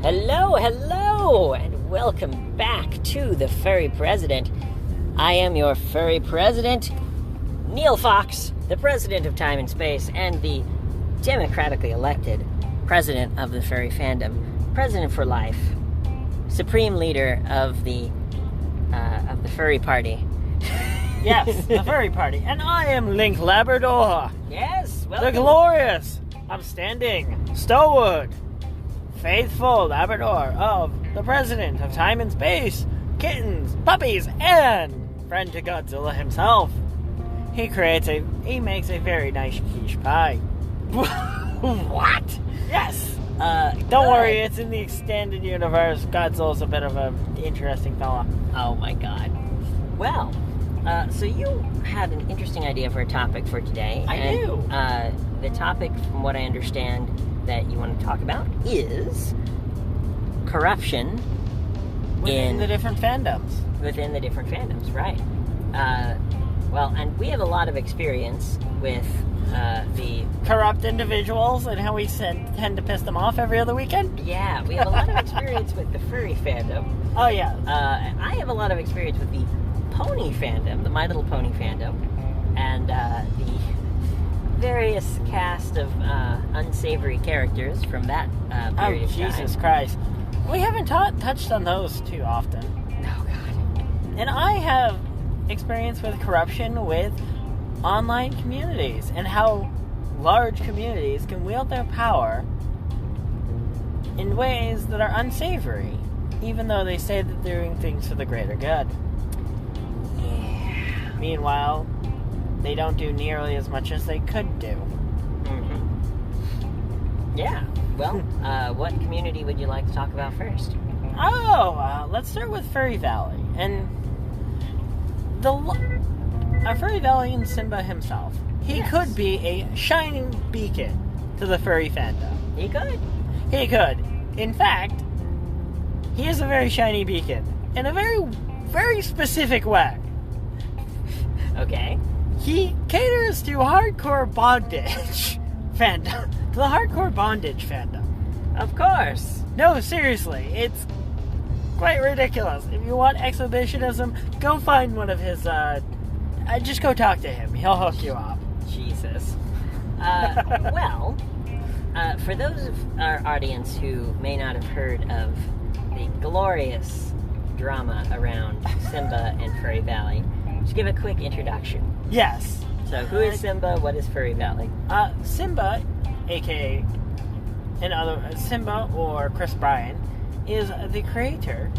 Hello, and welcome back to the Furry President. I am your Furry President, Neil Fox, the President of Time and Space, and the democratically elected President of the Furry Fandom, President for Life, Supreme Leader of the Furry Party. Yes, the Furry Party. And I am Link Labrador. Yes, welcome. The glorious, upstanding, stalwart, faithful Labrador of the President of Time and Space, kittens, puppies, and friend to Godzilla himself. He makes a very nice quiche pie. What? Yes. Don't worry, it's in the extended universe. Godzilla's a bit of an interesting fella. Oh my god. Well, so you had an interesting idea for a topic for today. I do. The topic, from what I understand, that you want to talk about is corruption Within the different fandoms. Within the different fandoms, right. Well, and we have a lot of experience with the corrupt individuals and how we tend to piss them off every other weekend? Yeah, we have a lot of experience with the furry fandom. Oh, yeah. I have a lot of experience with the pony fandom, the My Little Pony fandom, and the various cast of unsavory characters from that period of time. Jesus Christ. We haven't touched on those too often. Oh, God. And I have experience with corruption with online communities and how large communities can wield their power in ways that are unsavory, even though they say that they're doing things for the greater good. Yeah. Meanwhile, they don't do nearly as much as they could do. Mm-hmm. Yeah. Well, what community would you like to talk about first? Let's start with Furry Valley. And Furry Valley and Simba himself. He could be a shining beacon to the furry fandom. He could. He could. In fact, he is a very shiny beacon in a very, very specific way. Okay. He caters to hardcore bondage fandom. To the hardcore bondage fandom. Of course. No, seriously, it's quite ridiculous. If you want exhibitionism, go find one of his, just go talk to him. He'll hook you up. Jesus. Well, for those of our audience who may not have heard of the glorious drama around Simba and Furry Valley, just give a quick introduction. Yes. So, who is Simba? What is Furry Valley? Simba, aka Simba or Chris Bryant, is the creator.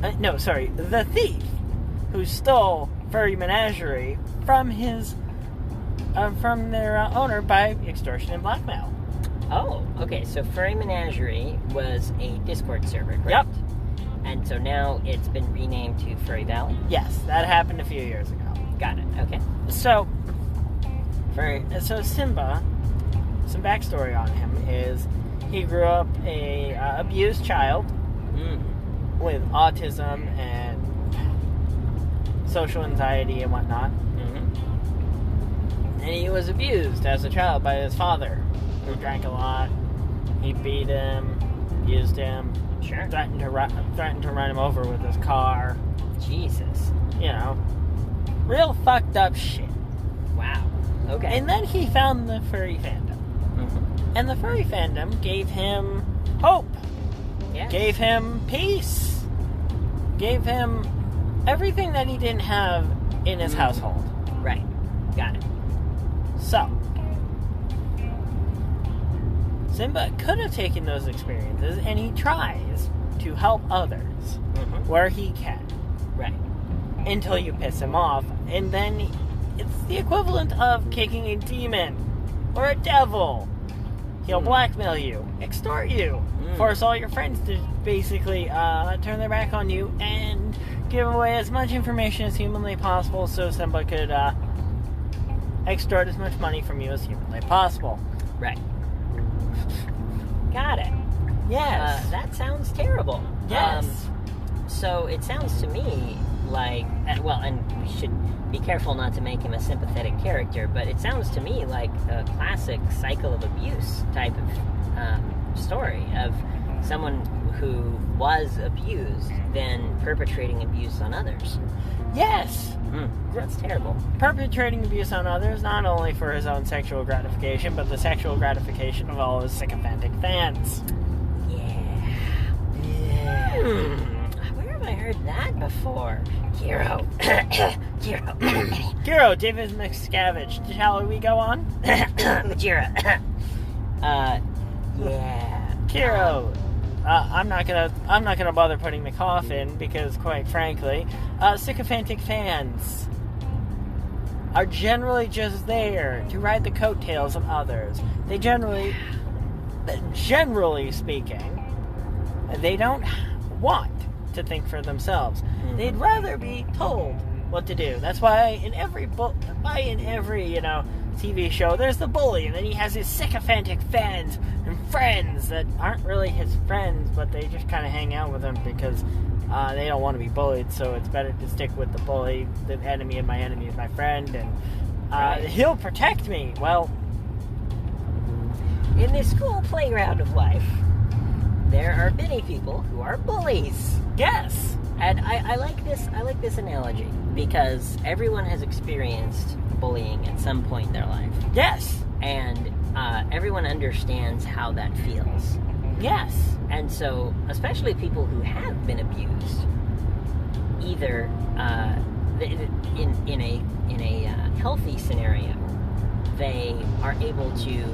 The thief who stole Furry Menagerie from their owner by extortion and blackmail. Oh, okay. So Furry Menagerie was a Discord server, correct? Yep. And so now it's been renamed to Furry Valley? Yes, that happened a few years ago. Got it. Okay. So Simba, some backstory on him is he grew up a abused child with autism and social anxiety and whatnot. And he was abused as a child by his father, who drank a lot. He beat him, abused him, threatened to run him over with his car. Jesus. You know, real fucked up shit. Wow. Okay. And then he found the furry fandom. And the furry fandom gave him hope. Yes. Gave him peace. Gave him everything that he didn't have in his household. Right. Got it. So, Simba could have taken those experiences, and he tries to help others where he can. Right. Until you piss him off, and then it's the equivalent of kicking a demon or a devil. He'll blackmail you, extort you, force all your friends to basically turn their back on you, and give away as much information as humanly possible so Simba could extort as much money from you as humanly possible. Right. Got it. Yes. That sounds terrible. Yes. So it sounds to me like, well, and we should be careful not to make him a sympathetic character, but it sounds to me like a classic cycle of abuse type of story of someone who was abused, then perpetrating abuse on others. Yes! That's terrible. Perpetrating abuse on others, not only for his own sexual gratification, but the sexual gratification of all his sycophantic fans. Yeah. Where have I heard that before? Hero. Hero. Hero, David McScavage. Shall we go on? Hero. Yeah. Hero. I'm not gonna bother putting the cough in because, quite frankly, sycophantic fans are generally just there to ride the coattails of others. They generally speaking, they don't want to think for themselves. They'd rather be told what to do. That's why in every TV show, there's the bully, and then he has his sycophantic fans and friends that aren't really his friends, but they just kind of hang out with him because they don't want to be bullied, so it's better to stick with the bully. The enemy of my enemy is my friend, and he'll protect me. Well, in the school playground of life, there are many people who are bullies. yes. And I like this analogy because everyone has experienced bullying at some point in their life. Yes. And everyone understands how that feels. Yes. And so, especially people who have been abused, either in a healthy scenario, they are able to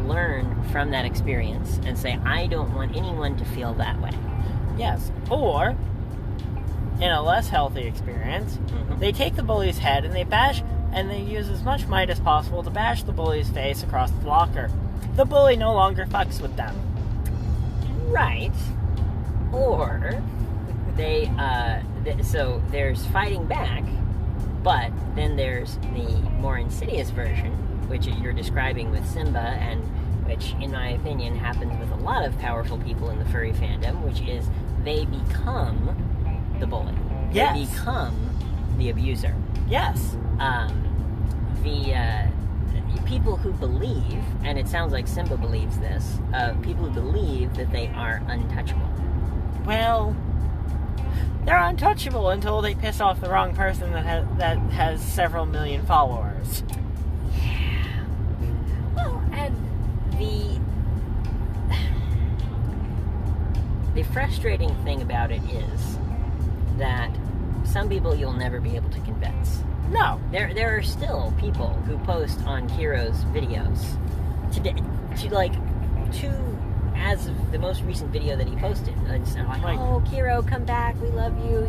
learn from that experience and say, I don't want anyone to feel that way. Yes. Or, in a less healthy experience, they take the bully's head and they bash, and they use as much might as possible to bash the bully's face across the locker. The bully no longer fucks with them. Right. Or they, so there's fighting back, but then there's the more insidious version, which you're describing with Simba, and which, in my opinion, happens with a lot of powerful people in the furry fandom, which is they become the bully. Yes. They become the abuser. Yes. The people who believe, and it sounds like Simba believes this, people who believe that they are untouchable. Well, they're untouchable until they piss off the wrong person that has several million followers. Yeah. Well, and the frustrating thing about it is that some people you'll never be able to convince. No. There are still people who post on Kiro's videos as of the most recent video that he posted. It's like, oh, Kiro, come back, we love you,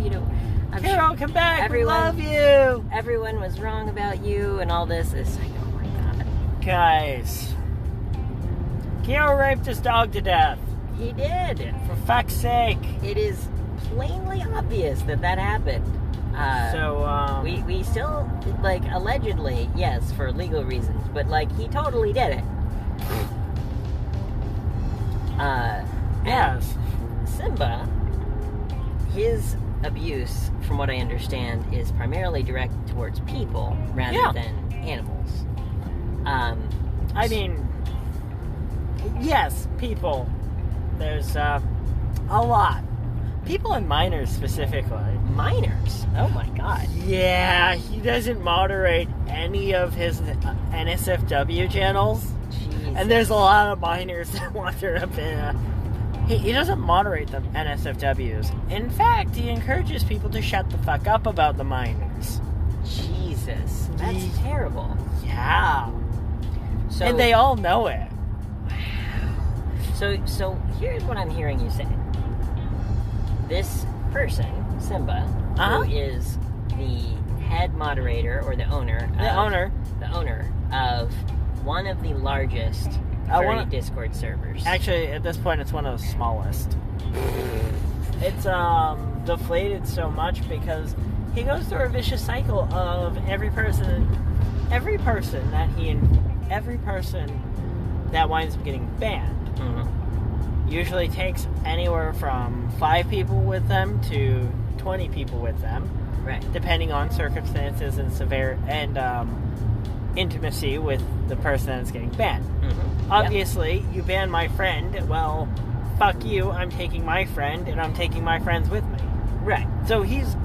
Kiro, come back, we love you! Everyone was wrong about you, and all this. It's like, oh my god. Guys, Kiro raped his dog to death. He did. For fuck's sake. It is plainly obvious that happened. We still, allegedly, yes, for legal reasons, but, he totally did it. Yes. Simba, his abuse, from what I understand, is primarily directed towards people rather than animals. Yes, people. There's, a lot. People and minors, specifically. Minors? Oh my god. Yeah, he doesn't moderate any of his NSFW channels. Jesus. And there's a lot of minors that wander up in... He doesn't moderate the NSFWs. In fact, he encourages people to shut the fuck up about the minors. Jesus. That's terrible. Yeah. So, and they all know it. Wow. So here's what I'm hearing you say. This person, Simba, who is the head moderator or the owner of one of the largest furry Discord servers. Actually, at this point, it's one of the smallest. It's deflated so much because he goes through a vicious cycle of every person that winds up getting banned. Usually takes anywhere from 5 people with them to 20 people with them, Right. depending on circumstances and intimacy with the person that's getting banned. Mm-hmm. Obviously, you ban my friend, well, fuck you, I'm taking my friend, and I'm taking my friends with me. Right. So he's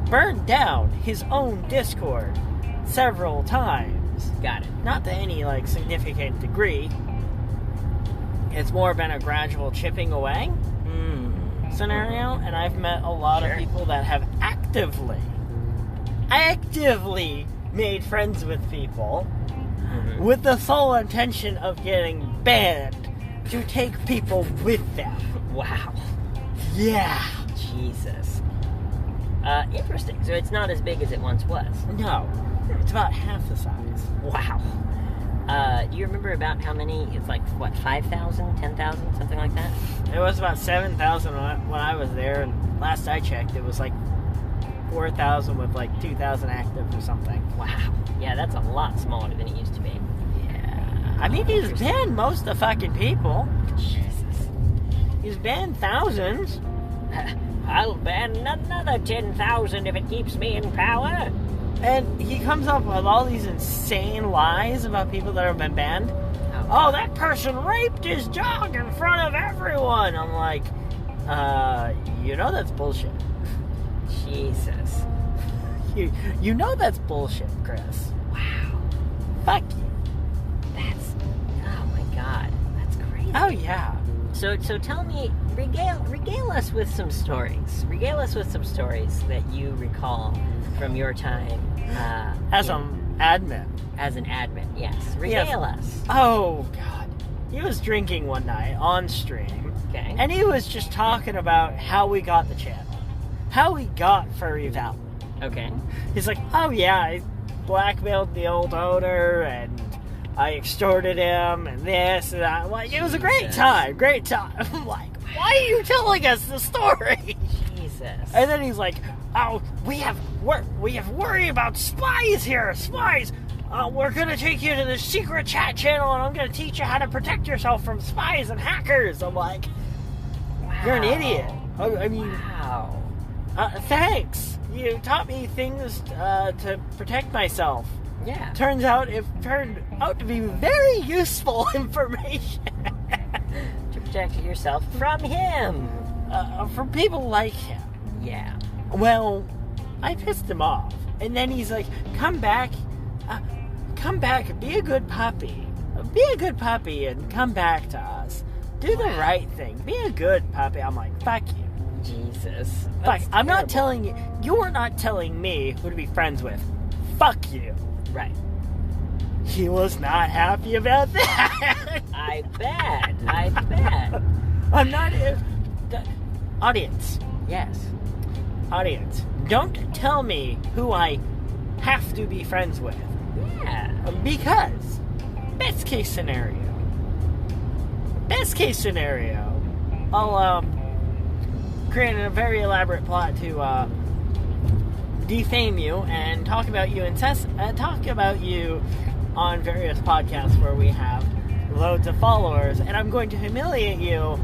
burned down his own Discord several times. Got it. Not to any, significant degree. It's more been a gradual chipping away scenario, and I've met a lot of people that have actively made friends with people with the sole intention of getting banned to take people with them. Wow. Yeah. Jesus. Interesting. So it's not as big as it once was. No. It's about half the size. Wow. Do you remember about how many? It's 5,000, 10,000, something like that? It was about 7,000 when I was there, and last I checked, it was 4,000 with 2,000 active or something. Wow. Yeah, that's a lot smaller than it used to be. Yeah. I mean, he's banned most of the fucking people. Jesus. He's banned thousands. I'll ban another 10,000 if it keeps me in power. And he comes up with all these insane lies about people that have been banned. Oh, that person raped his dog in front of everyone. I'm like, that's bullshit. Jesus. You know that's bullshit, Chris. Wow. Fuck you. Oh my God. That's crazy. Oh, yeah. So tell me, regale us with some stories. Regale us with some stories that you recall from your time as an admin. As an admin, yes. Regale us. Oh, God. He was drinking one night on stream. Okay. And he was just talking about how we got the channel. How we got Furry Valley. Okay. He's like, oh, yeah, I blackmailed the old owner, and I extorted him, and this, and that. Like, it was a great time. I'm like, why are you telling us the story? Jesus. And then he's like, oh, we have worry about spies here. Spies. We're going to take you to the secret chat channel, and I'm going to teach you how to protect yourself from spies and hackers. I'm like, wow. You're an idiot. I mean, wow. Thanks. You taught me things to protect myself. Yeah. Turned out to be very useful information. To protect yourself from him. From people like him. Yeah. Well, I pissed him off. And then he's like, come back, be a good puppy. Be a good puppy and come back to us. Do the right thing. Be a good puppy. I'm like, fuck you. Jesus. Fuck, I'm not telling you. You're not telling me who to be friends with. Fuck you. Right. He was not happy about that. I bet. I'm not... audience. Yes. Audience. Don't tell me who I have to be friends with. Yeah. Because, best case scenario, I'll create a very elaborate plot to defame you and talk about you on various podcasts where we have loads of followers, and I'm going to humiliate you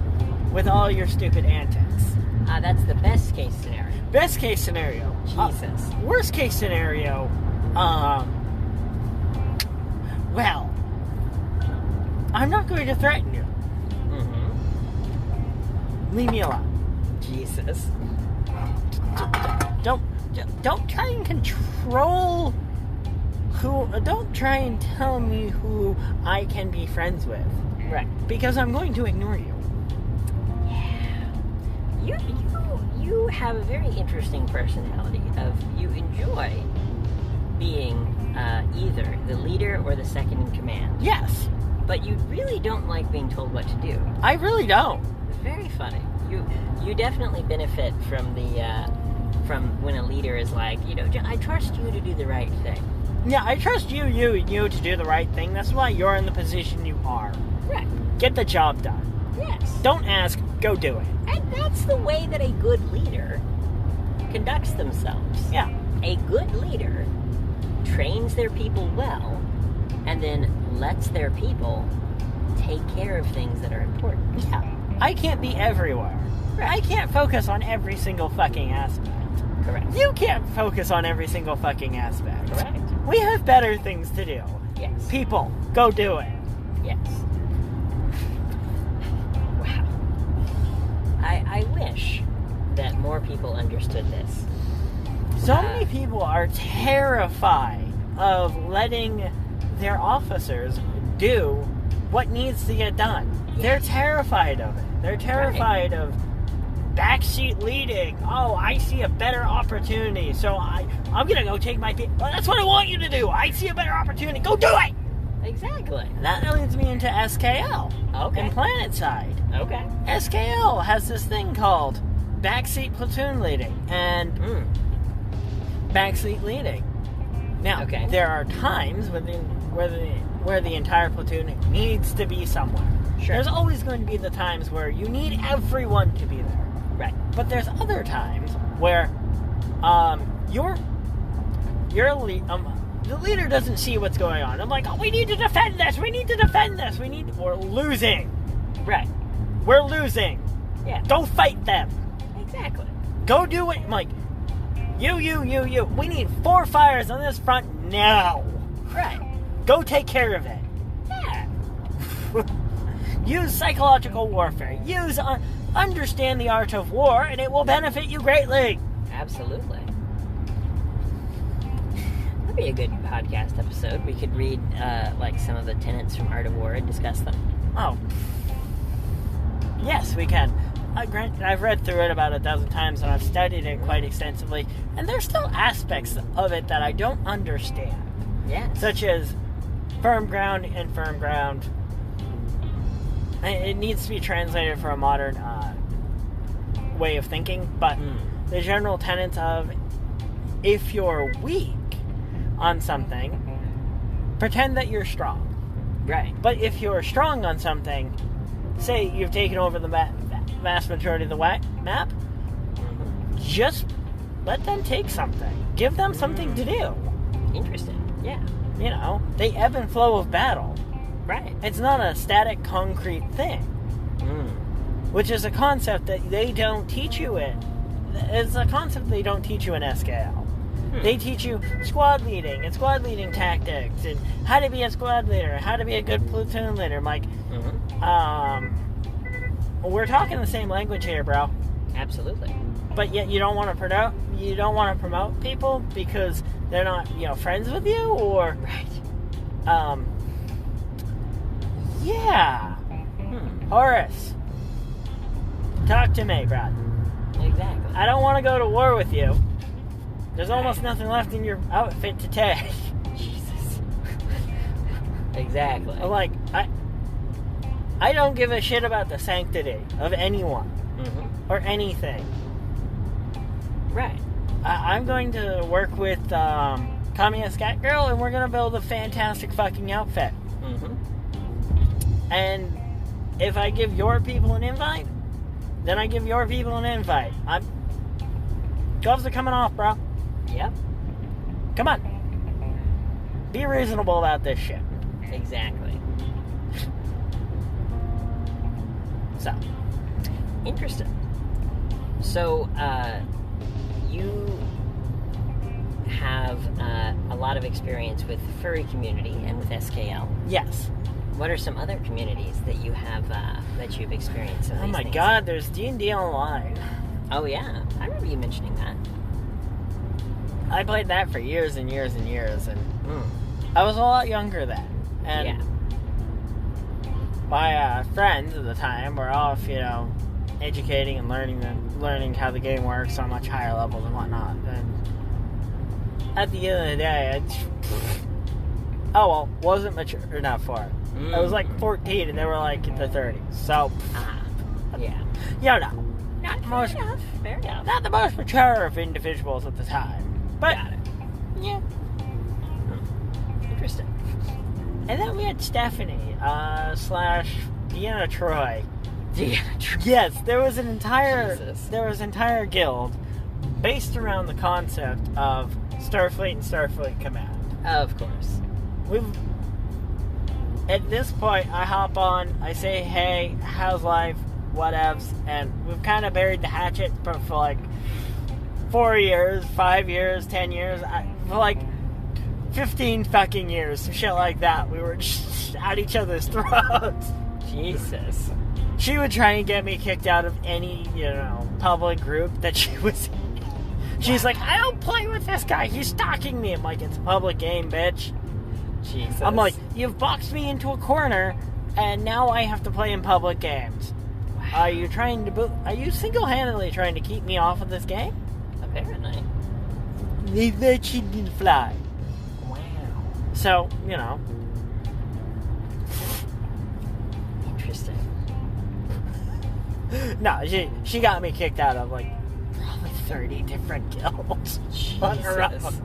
with all your stupid antics. That's the best case scenario. Best case scenario. Jesus. Worst case scenario, well, I'm not going to threaten you. Mm-hmm. Leave me alone. Jesus. Don't try and control don't try and tell me who I can be friends with. Right. Because I'm going to ignore you. Yeah. You have a very interesting personality you enjoy being either the leader or the second in command. Yes. But you really don't like being told what to do. I really don't. Very funny. You definitely benefit from from when a leader is like, I trust you to do the right thing. Yeah, I trust you to do the right thing. That's why you're in the position you are. Right. Get the job done. Yes. Don't ask, go do it. And that's the way that a good leader conducts themselves. Yeah. A good leader trains their people well and then lets their people take care of things that are important. Yeah. I can't be everywhere. I can't focus on every single fucking aspect. Correct. You can't focus on every single fucking aspect. Correct. We have better things to do. Yes. People, go do it. Yes. Wow. I wish that more people understood this. So many people are terrified of letting their officers do what needs to get done. Yeah. They're terrified of it. They're terrified of backseat leading. Oh, I see a better opportunity, so I'm gonna go take my... Well, that's what I want you to do. I see a better opportunity. Go do it! Exactly. That leads me into SKL. Okay. And PlanetSide. Okay. SKL has this thing called backseat platoon leading and backseat leading. Now, Okay. there are times where the entire platoon needs to be somewhere. Sure. There's always going to be the times where you need everyone to be there. Right. But there's other times where the leader doesn't see what's going on. I'm like, oh, we need to defend this. We're losing. Right. We're losing. Yeah. Go fight them. Exactly. Go do it. I'm like, you. We need 4 fires on this front now. Right. Go take care of it. Yeah. Use psychological warfare. Understand the art of war, and it will benefit you greatly. Absolutely. That'd be a good podcast episode. We could read like some of the tenets from Art of War and discuss them. Oh. Yes, we can. I've read through it about 12 times, and I've studied it quite extensively, and there's still aspects of it that I don't understand. Yes. Such as firm ground and firm ground. It needs to be translated for a modern way of thinking, but the general tenets of if you're weak on something, pretend that you're strong. Right. But if you're strong on something, say you've taken over the vast majority of the map, just let them take something. Give them something to do. Interesting. Yeah. You know, they ebb and flow of battle. Right. It's not a static, concrete thing. Which is a concept that they don't teach you in. It's a concept they don't teach you in SKL. They teach you squad leading and squad leading tactics and how to be a squad leader and how to be a good platoon leader. I'm like, we're talking the same language here, bro. Absolutely. But yet you don't want to promote people because they're not, friends with you, or Right. Yeah. Horace, talk to me, Brad. Exactly. I don't want to go to war with you. There's almost nothing left in your outfit to take. Jesus. Exactly. I'm like, I don't give a shit about the sanctity of anyone or anything. Right. I'm going to work with Communist Cat Girl, and we're going to build a fantastic fucking outfit. And if I give your people an invite, then I give your people an invite. Gloves are coming off, bro. Yep. Come on. Be reasonable about this shit. Exactly. So. Interesting. So, you have a lot of experience with the furry community and with SKL. Yes. What are some other communities that you have that you've experienced? Oh my god, there's D&D Online. Oh yeah, I remember you mentioning that. I played that for years and years and years, and I was a lot younger then. And my friends at the time were off, educating and learning how the game works on much higher levels and whatnot. And at the end of the day, wasn't mature enough for it. I was like 14 and they were like in the 30s. So, Fair enough. Not the most mature of individuals at the time. But, Got it. Yeah. Interesting. And then we had Stephanie, / Deanna Troy. Deanna Troy. Yes, there was an entire guild based around the concept of Starfleet and Starfleet Command. Of course. At this point, I hop on, I say, hey, how's life? whatevs, and we've kind of buried the hatchet for like 4 years, 5 years, 10 years, for like 15 fucking years, some shit like that. We were just at each other's throats. Jesus. She would try and get me kicked out of any, public group that she was in. She's like, I don't play with this guy, he's stalking me. I'm like, it's a public game, bitch. Jesus. I'm like, you've boxed me into a corner, and now I have to play in public games. Wow. Are you single-handedly trying to keep me off of this game? Apparently. That she didn't fly. Wow. So, Interesting. No, she got me kicked out of, like, probably 30 different guilds. Jesus.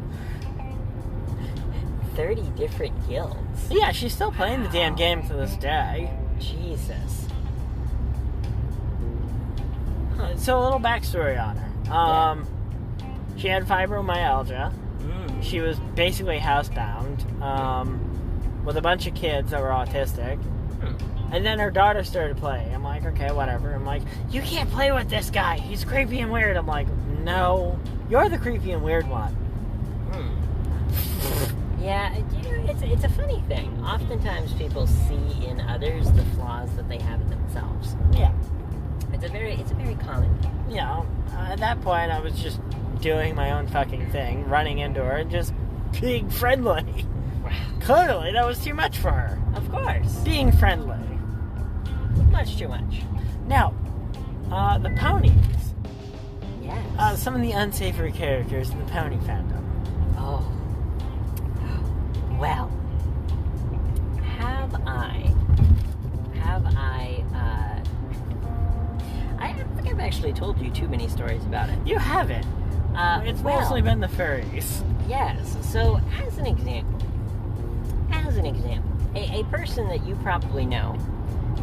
30 different guilds? Yeah, she's still playing the damn game to this day. Jesus. So a little backstory on her. She had fibromyalgia. She was basically housebound with a bunch of kids that were autistic. And then her daughter started playing. I'm like, okay, whatever. I'm like, you can't play with this guy. He's creepy and weird. I'm like, no, you're the creepy and weird one. Yeah, it's a funny thing. Oftentimes people see in others the flaws that they have in themselves. Yeah. It's a very common thing. At that point, I was just doing my own fucking thing, running into her and just being friendly. Wow. Clearly, that was too much for her. Of course. Being friendly. Much too much. Now, the ponies. Yes. Some of the unsavory characters in the pony fandom. Oh. Well, I don't think I've actually told you too many stories about it. You haven't. It's mostly been the furries. Yes. So, as an example, a person that you probably know,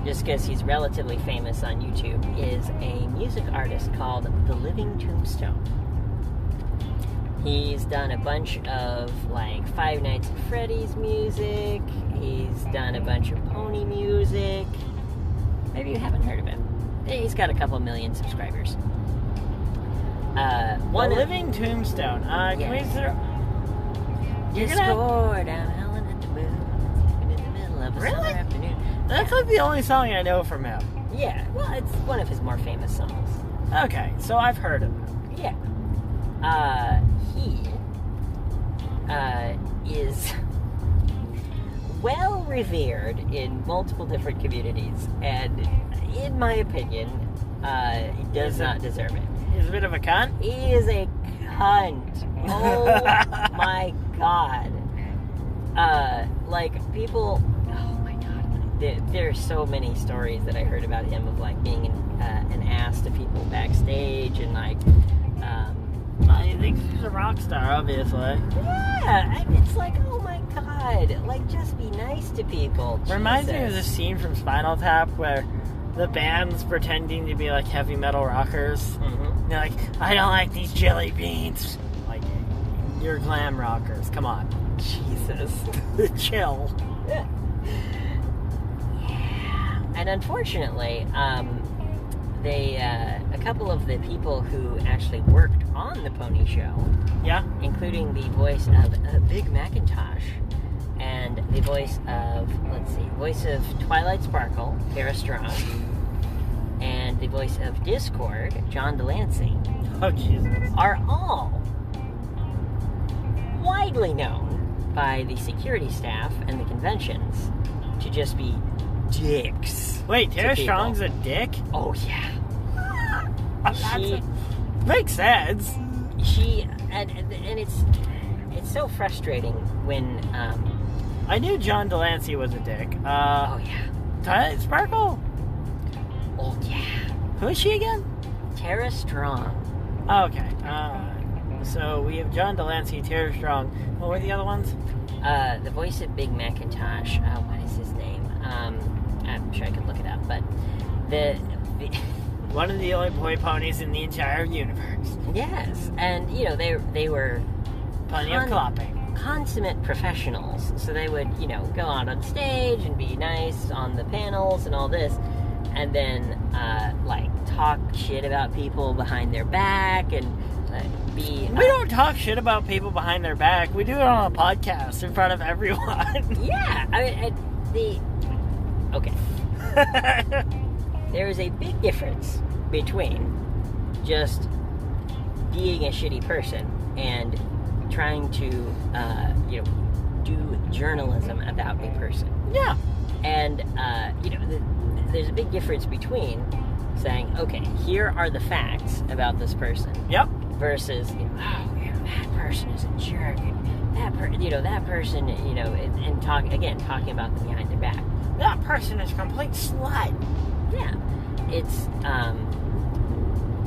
just because he's relatively famous on YouTube, is a music artist called The Living Tombstone. He's done a bunch of, like, Five Nights at Freddy's music. He's done a bunch of pony music. Maybe you haven't heard of him. He's got a couple million subscribers. Living Tombstone. Can we Discord, I'm howling at the moon. In the middle of a summer afternoon. That's like the only song I know from him. Yeah, well, it's one of his more famous songs. Okay, so I've heard of him. Yeah. He is well revered in multiple different communities, and in my opinion, he does not deserve it. He's a bit of a cunt? He is a cunt. Oh my god. People, oh my god. There are so many stories that I heard about him of, like, being an ass to people backstage, and, like, I think he's a rock star, obviously. yeah, and it's like, oh my god, like, just be nice to people. Reminds me of the scene from Spinal Tap where the band's pretending to be, like, heavy metal rockers. Mm-hmm. They're like, I don't like these jelly beans. Like, you're glam rockers, come on. Jesus. Chill. Yeah. And unfortunately, a couple of the people who actually worked on the pony show, Yeah? including the voice of Big Macintosh and the voice of Twilight Sparkle, Kara Strong, and the voice of Discord, John Delancey, Oh, Jesus. are all widely known by the security staff and the conventions to just be dicks. Wait, to Tara people. Strong's a dick? Oh, yeah. Makes sense. And it's so frustrating when, I knew John Delancey was a dick. oh, yeah. Twilight Sparkle? Oh, yeah. Who is she again? Tara Strong. Okay. So we have John Delancey, Tara Strong. What were the other ones? The voice of Big Macintosh. What is his name? I'm sure I could look it up, but the One of the only boy ponies in the entire universe. yes, and they were Plenty of clopping. consummate professionals, so they would go out on stage and be nice on the panels and all this, and then like talk shit about people behind their back and be. We don't talk shit about people behind their back. We do it on a podcast in front of everyone. Yeah, okay. There is a big difference between just being a shitty person and trying to, do journalism about a person. Yeah. And, there's a big difference between saying, okay, here are the facts about this person. Yep. Versus, that person is a jerk. And that person, and talking about them behind their back. That person is a complete slut. Yeah. It's,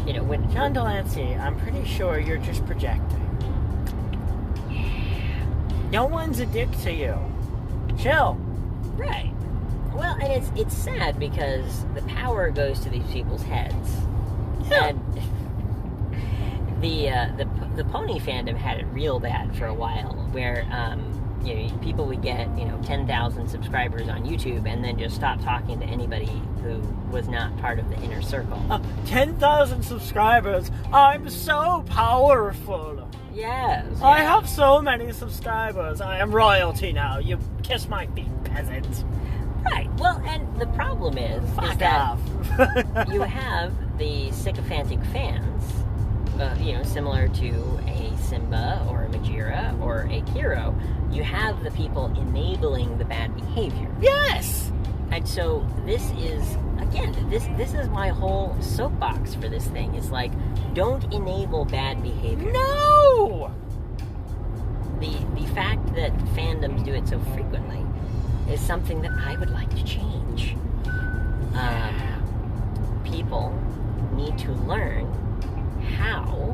when... John Delancey, I'm pretty sure you're just projecting. No one's a dick to you. Chill. Right. Well, and it's sad because the power goes to these people's heads. Yeah. And the pony fandom had it real bad for a while, where people would get 10,000 subscribers on YouTube and then just stop talking to anybody who was not part of the inner circle. 10,000 subscribers. I'm so powerful. Yes. I have so many subscribers. I am royalty now. You kiss my feet, peasants. Right. Well, and the problem is Fuck that off. you have the sycophantic fans, similar to a Simba or a Majira or a Kiro. You have the people enabling the bad behavior. Yes. And so this is, again, this is my whole soapbox for this thing. It's like, don't enable bad behavior. No! The fact that fandoms do it so frequently is something that I would like to change. People need to learn how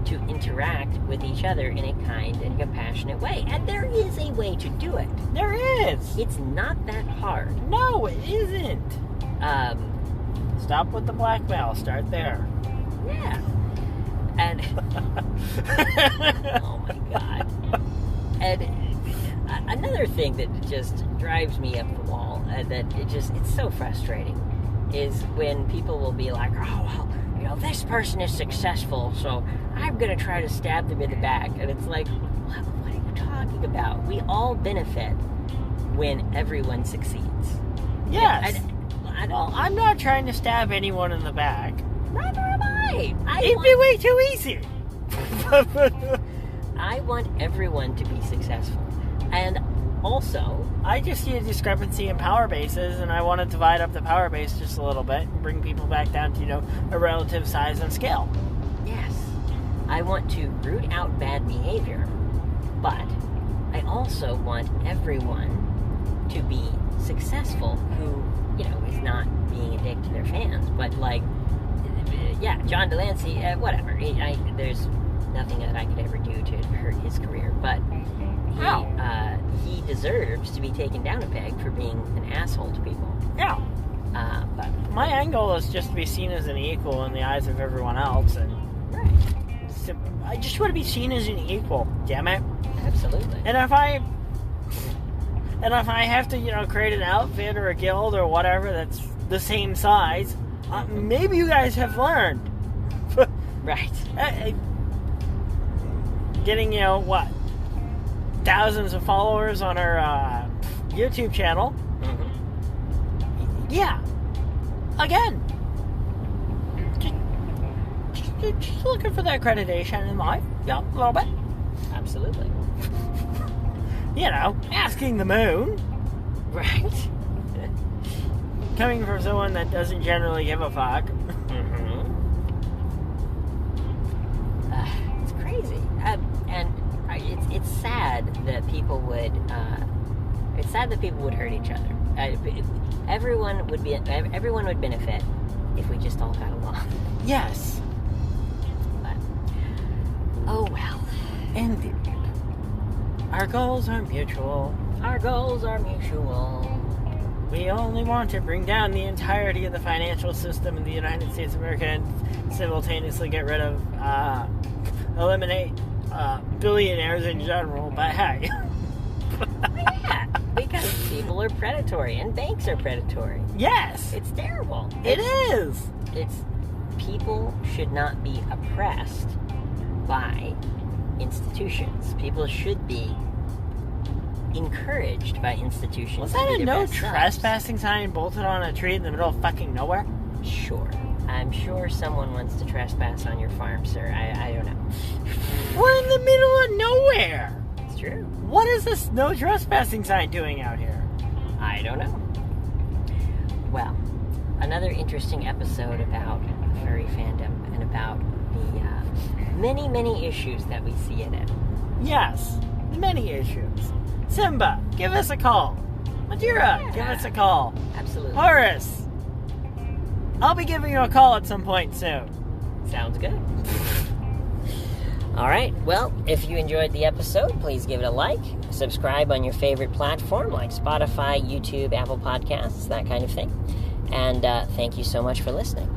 to interact with each other in a kind and compassionate way. And there is a way to do it. There is. It's not that hard. No, it isn't. Stop with the blackmail. Start there. Yeah. And oh my god. And another thing that just drives me up the wall, it's so frustrating, is when people will be like, oh, well, this person is successful, so I'm going to try to stab them in the back. And it's like, what are you talking about? We all benefit when everyone succeeds. Yes. I'm not trying to stab anyone in the back. Neither am I. It'd be way too easy. I want everyone to be successful. And also, I just see a discrepancy in power bases, and I want to divide up the power base just a little bit and bring people back down to, a relative size and scale. yes, I want to root out bad behavior, but I also want everyone to be successful who, is not being a dick to their fans. But, John Delancey, whatever. There's nothing that I could ever do to hurt his career, but he deserves to be taken down a peg for being an asshole to people. Yeah. But My angle is just to be seen as an equal in the eyes of everyone else, and right, I just want to be seen as an equal. Damn it. absolutely. And if I have to, create an outfit or a guild or whatever that's the same size, maybe you guys have learned. Right. Getting, thousands of followers on our YouTube channel. Mm-hmm. Yeah. Again. Just looking for that accreditation in life. Yeah, a little bit. Absolutely. Asking the moon. Right. Coming from someone that doesn't generally give a fuck. Mm-hmm. It's crazy. And it's sad that people would. It's sad that people would hurt each other. Everyone would benefit if we just all got along. Yes. But oh well. Indeed. Our goals are mutual. Our goals are mutual. We only want to bring down the entirety of the financial system in the United States of America and simultaneously get rid of, eliminate billionaires in general. But hey. Yeah, because people are predatory, and banks are predatory. Yes! It's terrible. It is! People should not be oppressed by institutions. People should be encouraged by institutions. Was to that be a their no best selves. trespassing sign bolted on a tree in the middle of fucking nowhere? Sure. I'm sure someone wants to trespass on your farm, sir. I don't know. We're in the middle of nowhere! It's true. What is this no trespassing sign doing out here? I don't know. Well, another interesting episode about furry fandom and about the many, many issues that we see in it. Yes, many issues. Simba, give us a call. Madeira, give us a call. Absolutely. Horace, I'll be giving you a call at some point soon. Sounds good. All right. Well, if you enjoyed the episode, please give it a like. Subscribe on your favorite platform like Spotify, YouTube, Apple Podcasts, that kind of thing. And thank you so much for listening.